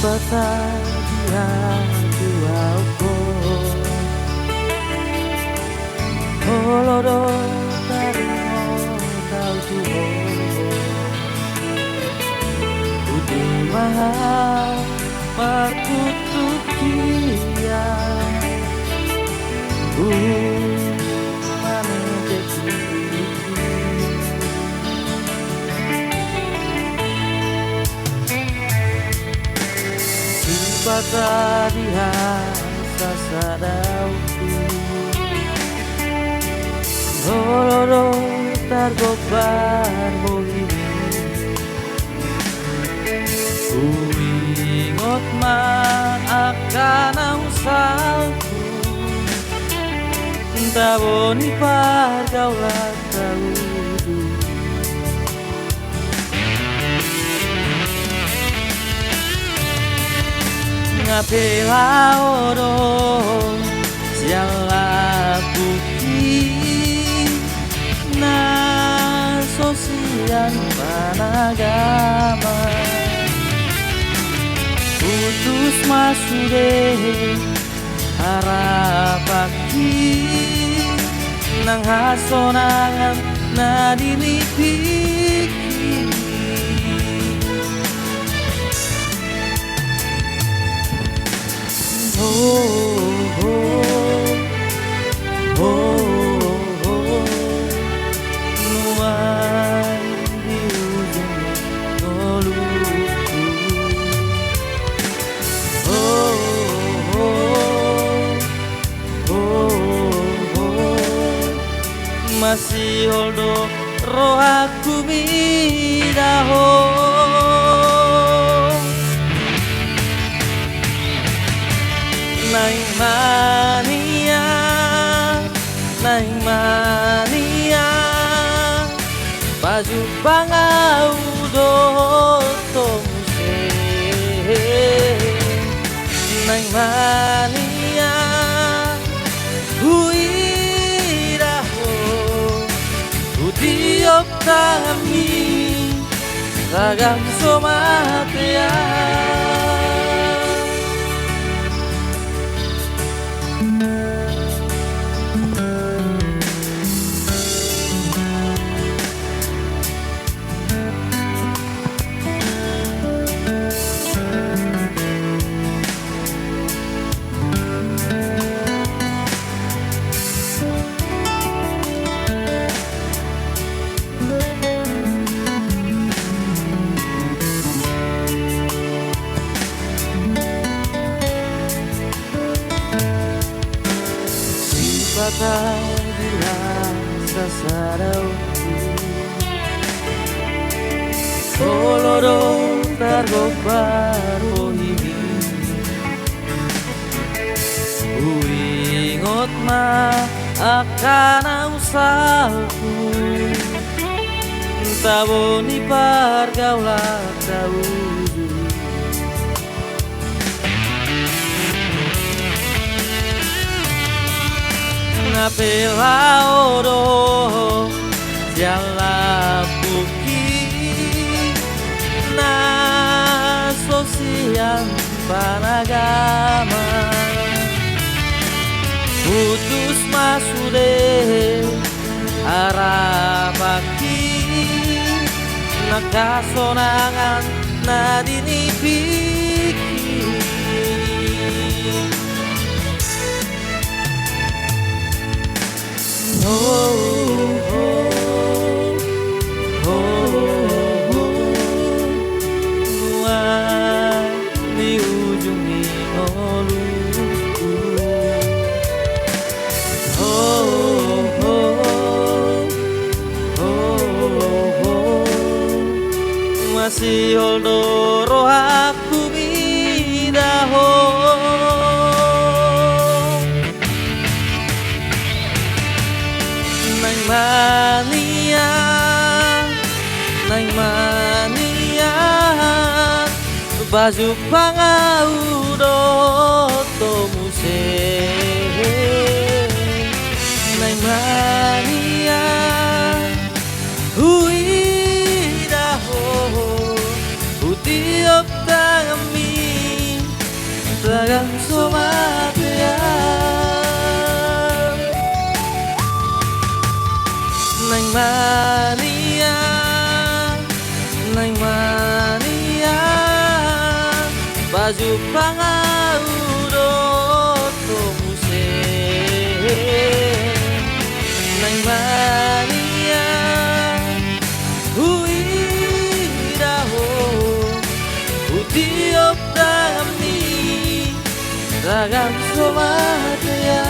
Bahagia duaku Oloro tarimo tau tuho Udu mahal markutukia Mane jeki Bahagia sasadauku Oloro targobar mohimi Uingot man akan usalku Taboni pargaulat taudu Ngapela oro siala buki na sosial panagama putus masude harapaki nang hasonangan na dinipiki Nuai di ujung toluku Masih holdo roh aku midaho Naing mania Baju bangau dotongse Naing mania Huiraho Udiok kami Ragam somatea Bahagia sasadauku Oloro targobar mohimi Uingot ma akan usalku Taboni pargaulat taudu Ngapela oro siala buki na sosial panagama putus masude harapaki nakasonangan na dinipiki Nuai di ujung toluku Masih holdo roh aku midaho Naing mania Baju pangau dotomuse Naing mania Huiraho Utiop tami pangaudot muse nang mania huiraho utiop damni ragam somataya